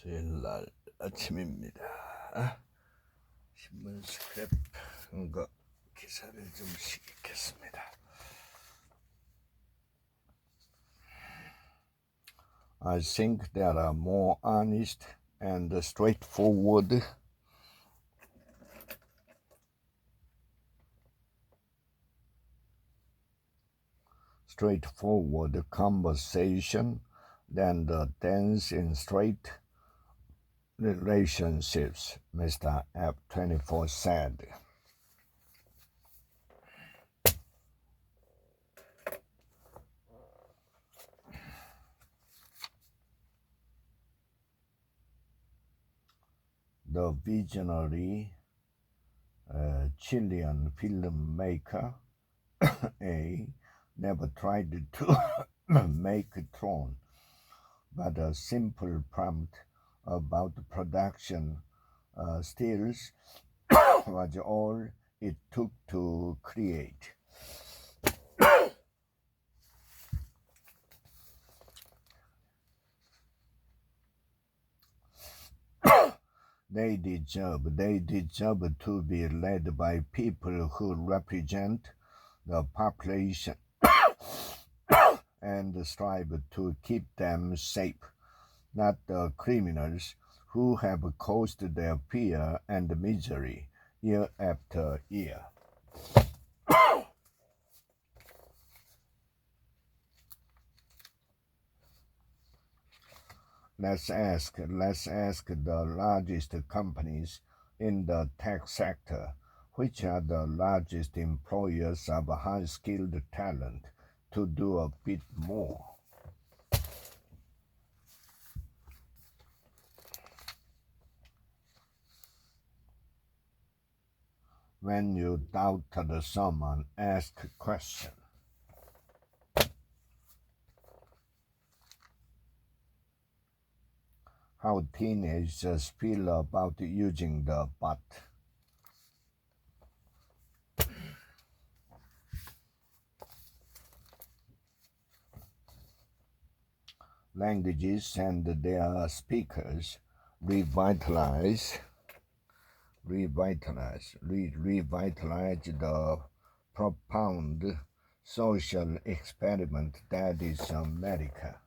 수요일날 아침입니다. 신문 스크랩 거 기사를 좀 시겠습니다. I think there are more honest and straightforward conversation than the dance in straight relationships, Mr. F24 said. The visionary Chilean filmmaker never tried to make a throne, but a simple prompt about production stills was all it took to create. They deserve to be led by people who represent the population and strive to keep them safe, not the criminals who have caused their fear and misery year after year. Let's ask the largest companies in the tech sector, which are the largest employers of high-skilled talent, to do a bit more. When you doubt someone, ask a question. How teenagers feel about using the butt. Languages and their speakers revitalize the profound social experiment that is America.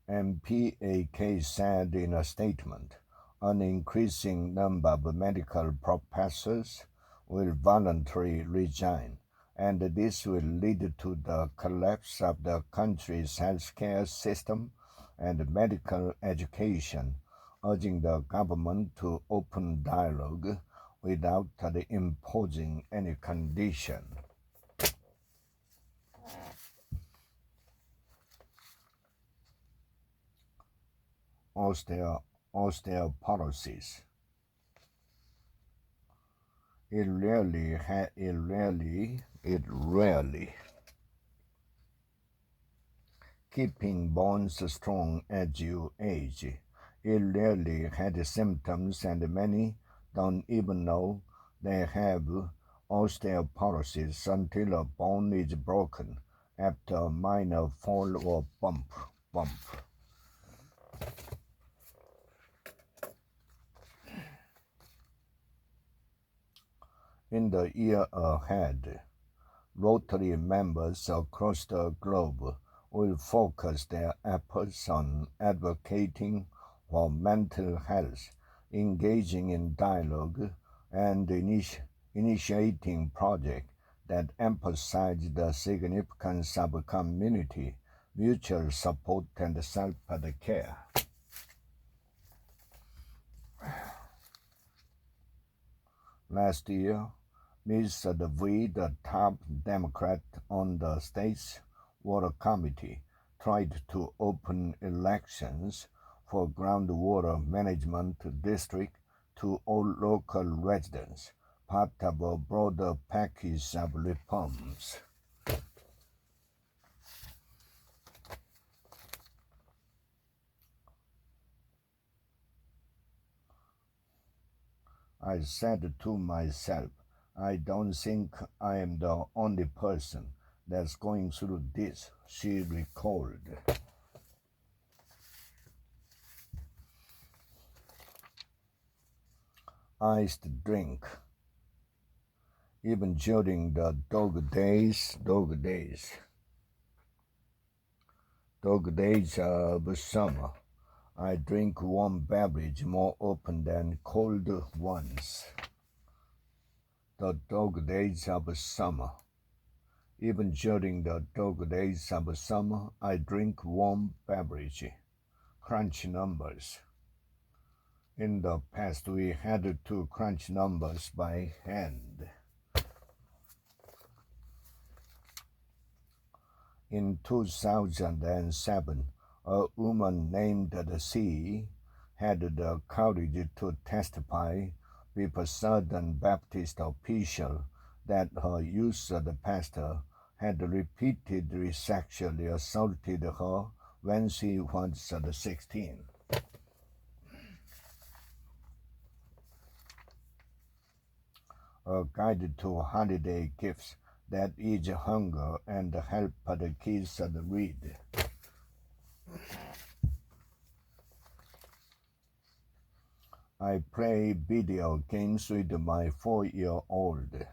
MPAK said in a statement, an increasing number of medical professors will voluntarily resign, and this will lead to the collapse of the country's healthcare system and medical education, urging the government to open dialogue without imposing any condition. Osteoporosis. It rarely keeping bones strong as you age. It rarely had symptoms, and many don't even know they have osteoporosis until a bone is broken after a minor fall or bump. In the year ahead, Rotary members across the globe will focus their efforts on advocating for mental health, engaging in dialogue, and initiating projects that emphasize the significance of community, mutual support, and self-care. Last year, Ms. DeVee, the top Democrat on the state's water committee, tried to open elections for groundwater management district to all local residents, part of a broader package of reforms. I said to myself, I don't think I am the only person that's going through this, she recalled. Iced drink. Even during the dog days of summer, I drink warm beverage more often than cold ones. The dog days of summer. Even during the dog days of summer, I drink warm beverage. Crunch numbers. In the past, we had to crunch numbers by hand. In 2007, a woman named C had the courage to testify with a Southern Baptist official that her youth pastor had repeatedly sexually assaulted her when she was 16. A guide to holiday gifts that ease hunger and help the kids read. I play video games with my 4-year-old.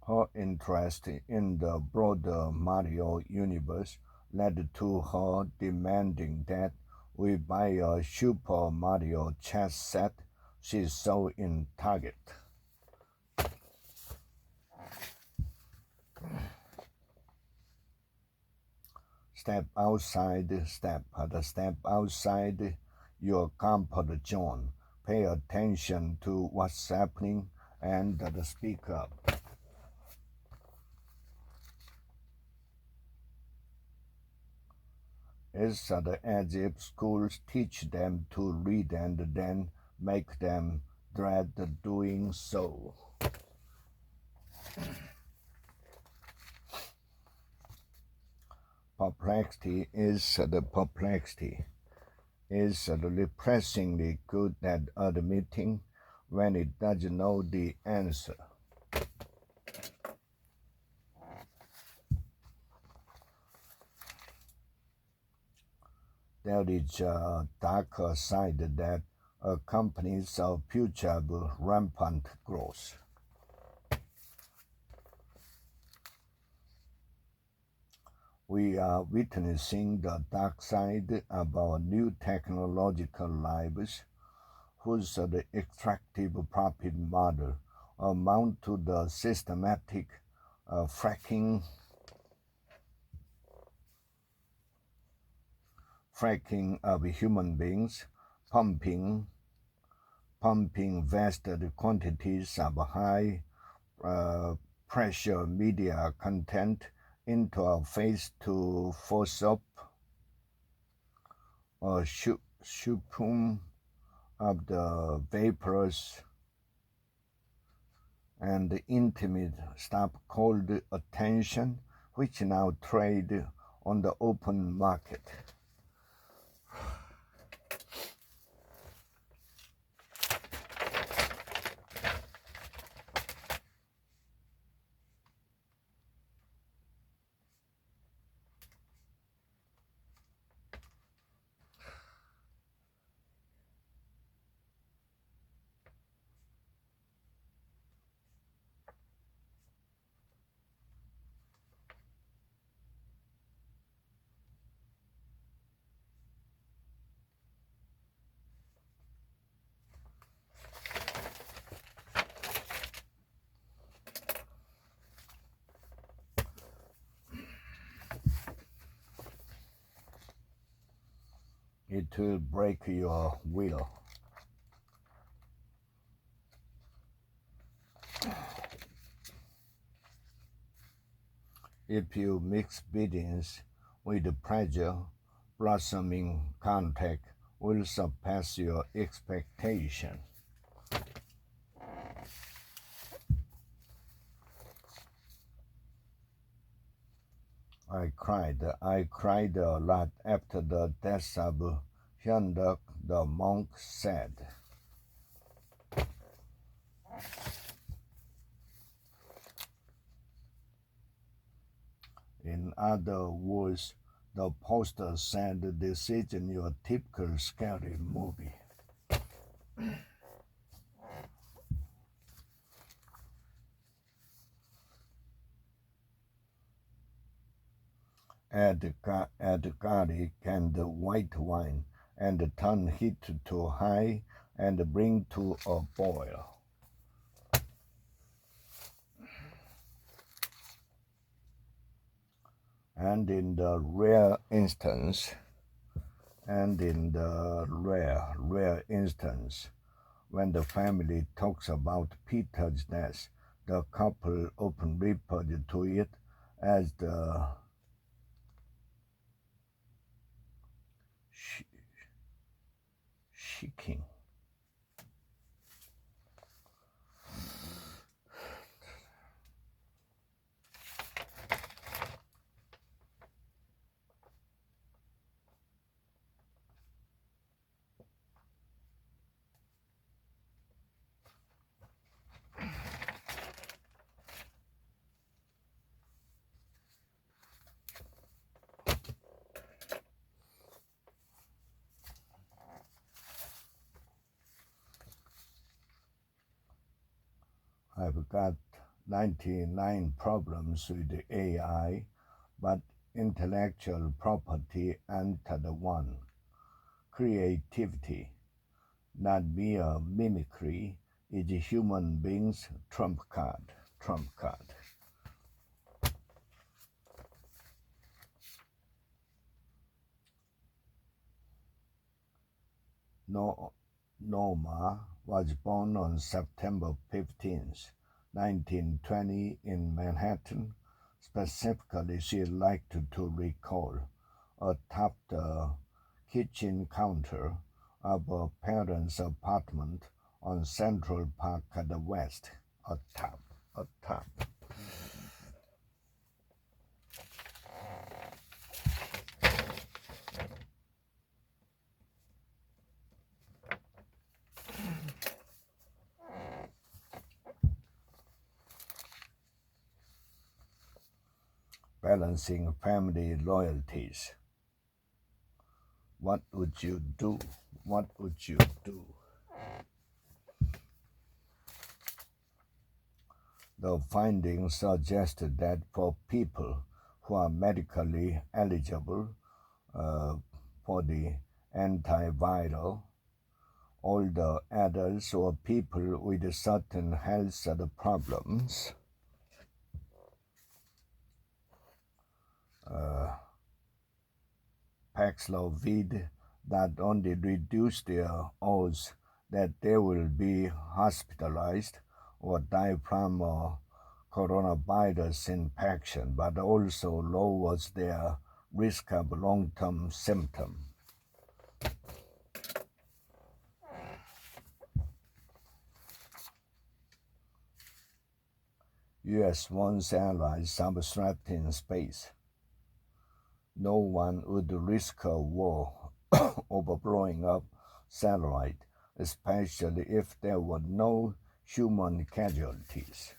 Her interest in the broader Mario universe led to her demanding that we buy a Super Mario chess set she saw in Target. Step outside your comfort zone. Pay attention to what's happening and speak up. It's as if schools teach them to read and then make them dread doing so. Perplexity is repressingly good at admitting when it doesn't know the answer. There is a darker side that accompanies our future rampant growth. We are witnessing the dark side of our new technological lives, whose extractive profit model amount to the systematic fracking of human beings, pumping vast quantities of high pressure media content into our face to force up a spume of the vaporous and intimate stuff called attention, which now trade on the open market. It will break your will. If you mix obedience with pleasure, blossoming contact will surpass your expectation. I cried a lot after the death of Hyunduk, the monk said. In other words, the poster said this isn't your typical scary movie. Add garlic and white wine and turn heat to high and bring to a boil. And in the rare instance, when the family talks about Peter's death, the couple often referred to it as the shaking. I've got 99 problems with AI, but intellectual property entered one. Creativity, not mere mimicry, is human beings' trump card. Norma was born on September 15th, 1920 in Manhattan. Specifically, she liked to recall atop the kitchen counter of her parents' apartment on Central Park at the West. Atop. Balancing family loyalties. What would you do? The findings suggested that for people who are medically eligible for the antiviral, older adults or people with certain health problems, Paxlovid not only reduce their odds that they will be hospitalized or die from a coronavirus infection, but also lowers their risk of long-term symptoms. U.S. once allies substrapped in space. No one would risk a war over blowing up satellite, especially if there were no human casualties.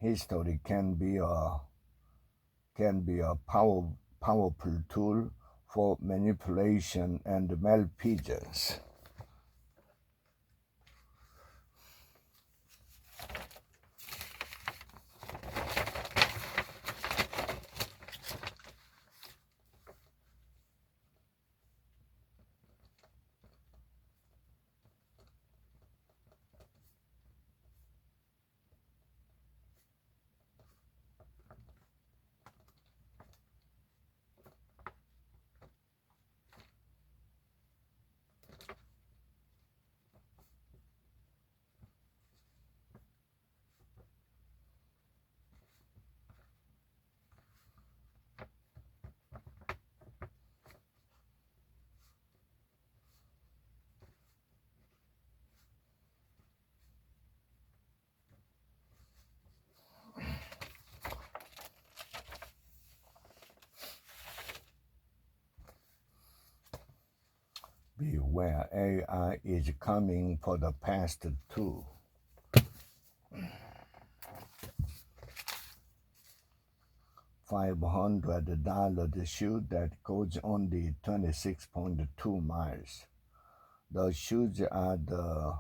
History can be a powerful tool for manipulation and malfeasance. Beware, AI is coming for the past too. $500 shoe that goes only 26.2 miles. The shoes are the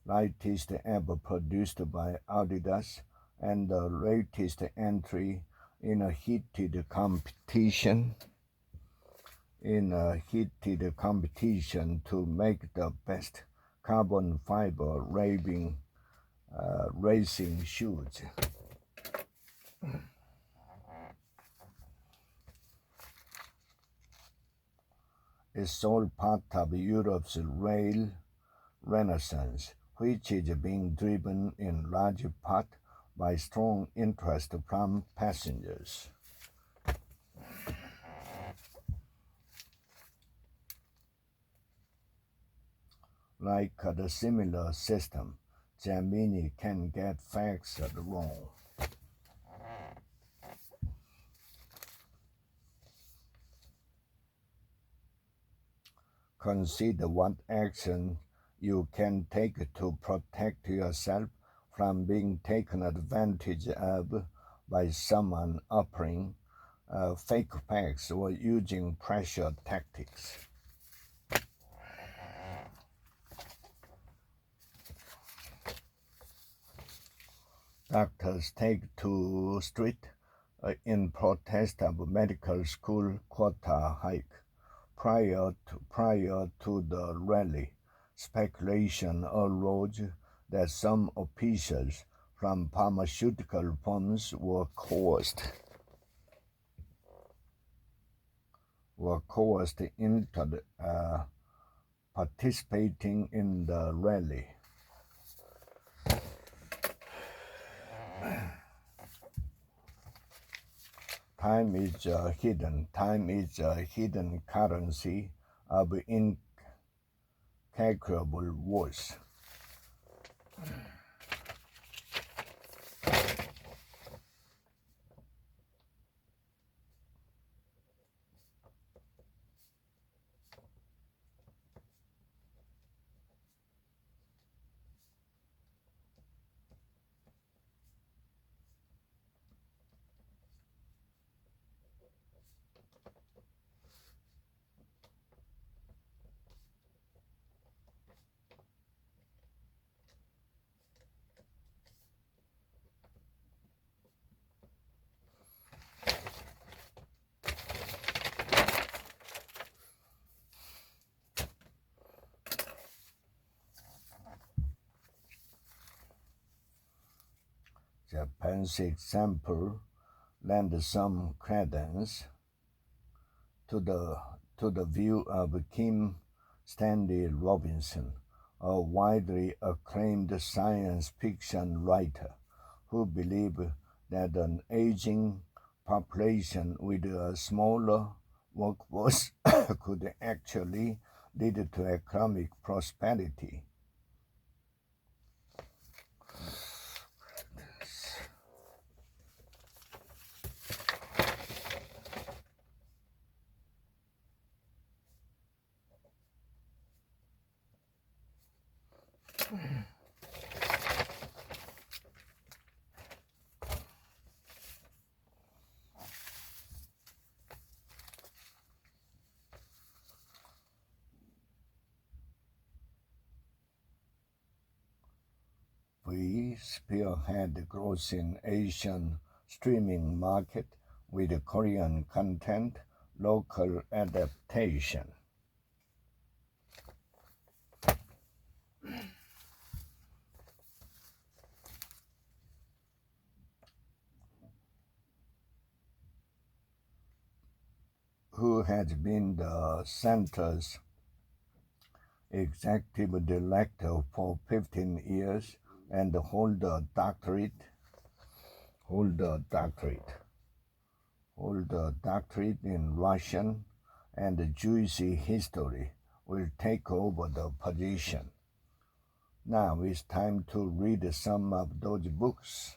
lightest ever produced by Adidas and the latest entry in a heated competition to make the best carbon fiber racing shoes. It's all part of Europe's rail renaissance, which is being driven in large part by strong interest from passengers. Like the similar system, Gemini can get facts wrong. Consider what action you can take to protect yourself from being taken advantage of by someone offering fake facts or using pressure tactics. Doctors take to street in protest of medical school quota hike. Prior to the rally, speculation arose that some officials from pharmaceutical firms were coerced into participating in the rally. Time is a hidden currency of incalculable worth. Japan's example lends some credence to the view of Kim Stanley Robinson, a widely acclaimed science fiction writer who believed that an aging population with a smaller workforce could actually lead to economic prosperity. We spearhead growth in Asian streaming market with Korean content, local adaptation. Who has been the center's executive director for 15 years and hold a doctorate in Russian and Jewish history, will take over the position. Now it's time to read some of those books.